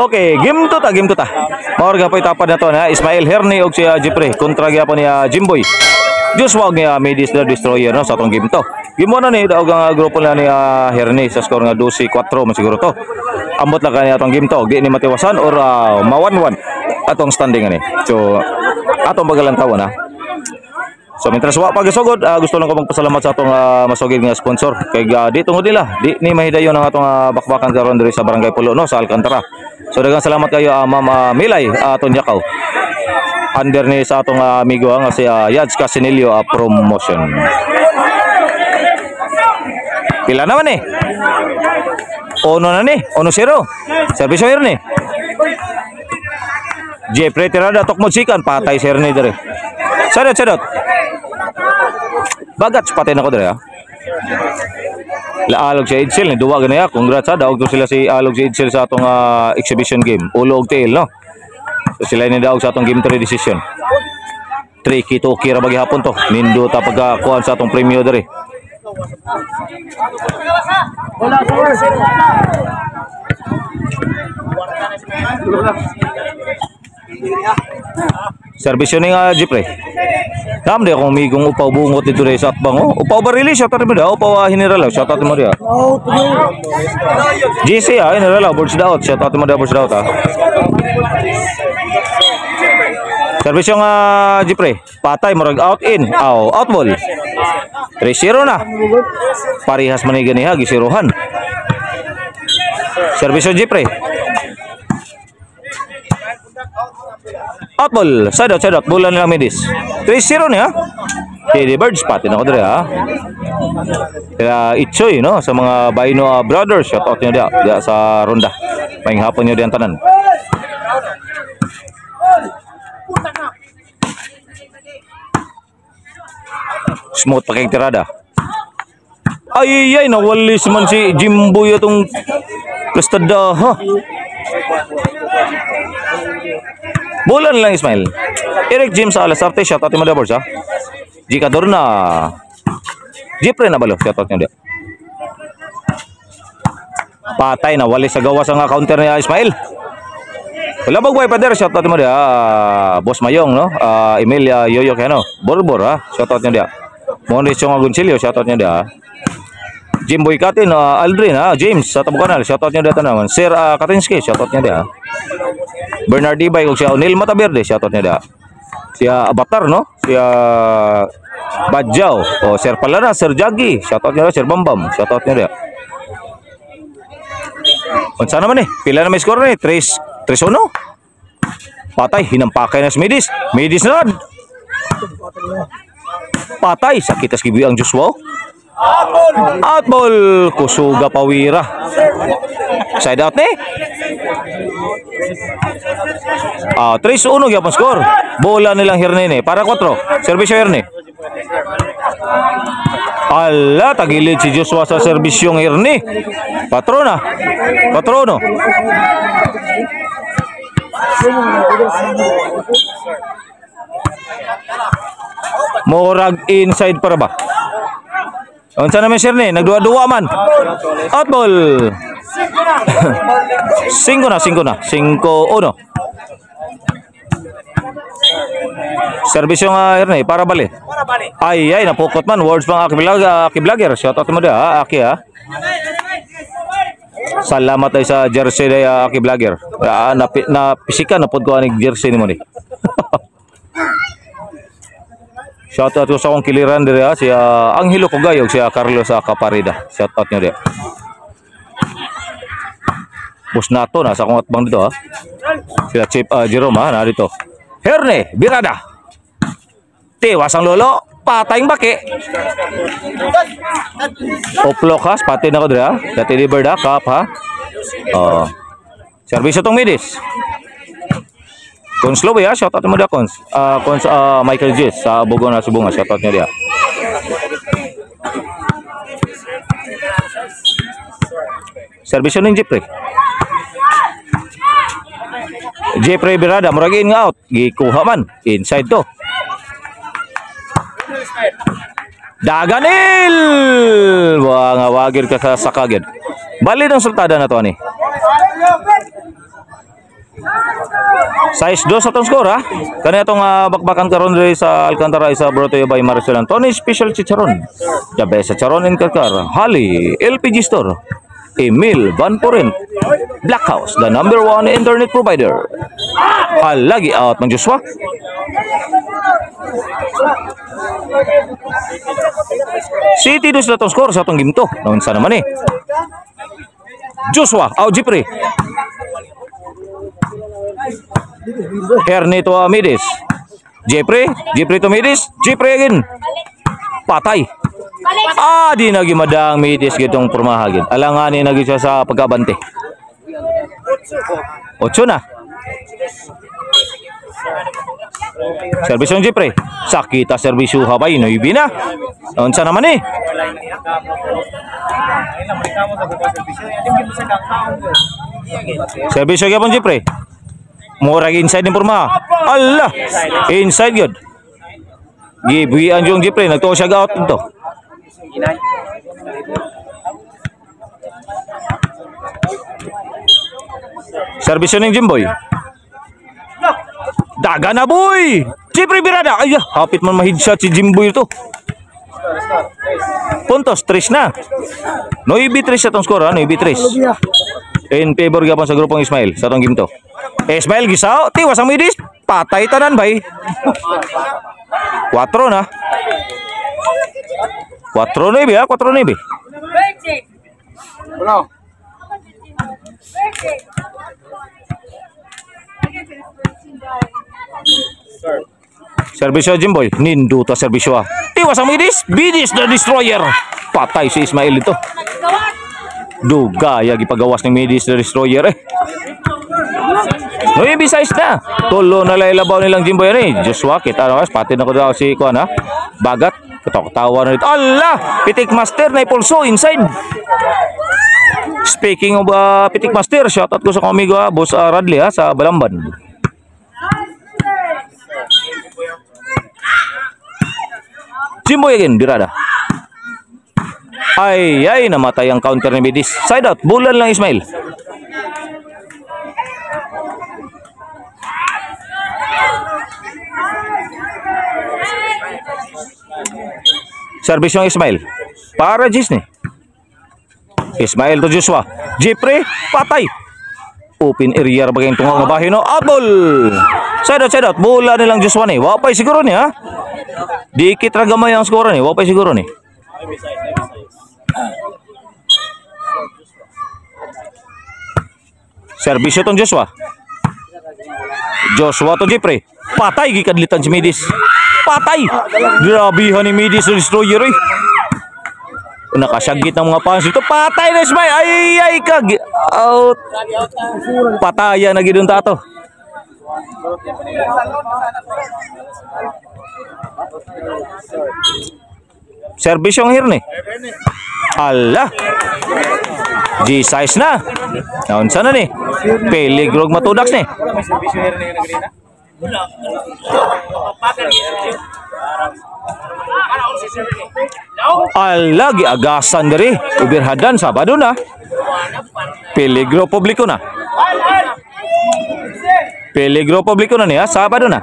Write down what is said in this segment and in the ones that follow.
Okay, game to ta. Maorga po itapad na to na Ismail Herney og si Jeffrey kontra gyapon ni Jimboy. Just wag niya Midis the Destroyer no sa atong game to. Game mo na ni daog ang grupo na ni Herney sa score nga 12-4 man siguro to. Ambot lang kani atong game to, di ni matiwasan or ma-1-1 atong standing ani. So atong bagalantawan ha. So mientras wa pagisugod, gusto lang ko magpasalamat sa atong masugid nga sponsor kay di tungod nila di ni mahidayon ang atong bakbakan karon diri sa Barangay Pulo no sa Alcantara. So daghang salamat kayo Ma'am Milay aton Yakaw. Under ni sa atong amigo nga si Yads Casinilio Promotion. Pila naman eh. Ono na ni, 1-0. Servisyo Herney. Jeffrey tirada tok musikan patay si Herney dere. Sadot. Bagat patay na ko dere ha. Laalog si Edsel ni duwa gani ha. Congrats ha, daog to sila si Alog si Edsel sa atong exhibition game. Ulo og tail no. So sila ni daog sa atong game 3 decision. Tricky to kira bagi hapon to. Nindo ta pagkuan sa atong premyo dere. Servisyo ni Jeffrey. Nam dia kung migong upaw bungot dito sa atbang oh. Upaw barili shot out mo dia, upaw general shot out mo dia. GC general boards out shot out mo dia boards out ha. Servisyo nga Jeffrey, patay murag out in, out ball. 3-0 na. Parihas man ni ganiha gisiruhan. Servisyo Jeffrey. Out ball, sadot, bulan lang Midis. 3-0 niya. Teddy Birds pati na ko dere ha. Kaya Itchoy no sa mga Baino brothers, shout out niyo dia sa ronda. Maing hapon niyo diyan tanan. Smooth pakai tirada. Ay nawalis man si Jimboy atong plastada ha. Bulan lang Ismail. Eric James Alasarte shout out mo dia boys ha. Jika Dorna. Jeffrey na balo shout out niya dia. Patay na walis sa gawas ang counter ni Ismail. Wala bagway pa der shout out mo dia. Boss Mayong no. Emilia Yoyo kano. Borbor ha. Shout out niya dia. Mauricio Agoncillo shout out niya dia. Jimboy Katin Aldrin ha. James sa Tabukanal shout out niya dia tanaman. Sir Katinski shout out niya dia. Bernard Ibay ug si O'Neil Mataverde shout out niya dia. Si Avatar no. Si Badjao o Sir Palana, Sir Jaggi shout out niya dia. Sir Bambam shout out niya dia. Unsa naman eh? Pila na may score ni? 3-1. Patay hinampakay na si Midis. Midis na. Patay sakit as gibi ang Joshua. Out ball kusuga pawira. Side out ni. 3-1 gyapon score. Bola nilang Herney ni para 4. Servisyo Herney. Ala tagilid si Joshua sa serbisyong Herney. Patrona. Morag inside para ba? Unsa naman sir ni? Nagduwa-duwa man. Out ball. 5 na. 5-1. Servisyo nga Herney para bali. Ay napukot man. Words pang Aki Vlogger. Shout out mo dia Aki ha. Salamat ay sa jersey day Aki Vlogger. Na pisika na pod ko aning jersey ni mo ni. Shout out ko sa akong kiliran diri ha si Angelo Cogayog si Carlos Caparida. Shout out niyo dia. Bus nato na sa akong atbang dito ha. Sila Chief Jerome ha na dito. Herney birada. Tiwas ang lolo, patayng baki. Oplokas pati na ko diri ha. Dati di birda kap ha. Servisyo tong Midis. Cons Lobe ya, shout out mo dia Cons. Cons Michael Jess sa Bugon na Subunga, shout out niya dia. Servisyo ng Jeffrey. Jeffrey birada murag in out, gikuha man inside to. Daganil! Wah ngawagir ka sa sakagid. Bali ng sultada na to ani. Size 2 sa tong score ha. Kani atong bakbakan karon diri sa Alcantara isa brought to you by Maricel Tony Special Chicharon. The best chicharon in Karkar. Hali LPG Store. Emil Van Poren. Black House, the #1 internet provider. Lagi out man Joshua. City 2 na tong score sa atong game to. Noon sa naman eh. Joshua, Jipre. Hernito Midis. Jepre to Midis. Jepre again. Patay. Di nagi madang Midis gitong purmahagin. Alangani nagi siya sa pagkabante. 8 na. Servisyo ng Jepre. Sakita servisyo habay. Noibi na. Unsa naman eh. Servisyo gyapon Jepre. Murag inside ni Purma. Allah. Inside good. Gibuhian yung Jepre. Nagtuo siya out dito. Servisyo ng Jimboy. Daga na boy. Jepre birada. Ay, hapit man ma-headshot si Jimboy ito. Puntos 3 na. 9-3 sa tong score, 9-3. In favor gapon sa grupong Ismail sa tong game to. Ismail gisao, tiwas ang Midis. Patay tanan bay. 4 na. 4-9 ha, 4-9. Bro. Servisyo Jimboy, ninduta servisyo ha. Tiwas ang Midis, Midis the Destroyer. Patay si Ismail ito. Dugaya gipagawas ng Midis the Destroyer eh. No, yung B-size na. Tulo na lailabaw nilang Jimboy eh. Joshua, kita na pati na ko daw si Kuan ha. Bagat, katawa na dito. Allah! Pitik Master na ipulso inside. Speaking of Pitik Master, shoutout ko sa kamigo ha, Boss Radley ha, sa Balamban. Jimboy again, birada. Ay, namatay ang counter ni Midis. Side out, bulan lang Ismail. Service yung Ismail. Para Gis ni. Ismail to Joshua. Jepre, patay. Open area bagay tunga nga bahin no. Abol. Side out, bulan nilang Joshua ni. Wapay siguro ni ha. Dikit ra gamay ang score ni. Wapay siguro ni. Servisyo tong Joshua. Joshua to Jepre. Patay gikadlitan si Midis. Patay. Grabihan ni Midis the Destroyer eh. Nakasagit ng mga fans ito. Patay na Ismail. Ay kag out. Patayan na gidun tato. Service yung here ni. Allah. G-size na. Naon sana ni. Peligrog matudaks ni. Allah giagasan diri. Ubirhadan Sabado na. Peligro publiko na. Peligro publiko na niya. Sabado na.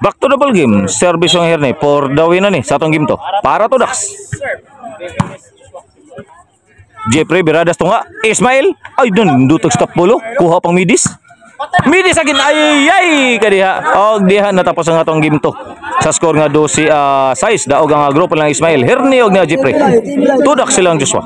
Back to the ball game. Service yung here ni. For the win na ni. Sa atong game to. Para to Dax. Jepre biradas to nga. Ismail. Ay dun. Dutog stop bolo. Kuha pang Midis. Midis again. Ay kadiha. Og diha natapos ang atong game to. Sa score nga 12-6. Daog ang grupo lang Ismail. Herni og na Jepre. Tudak silang Joshua.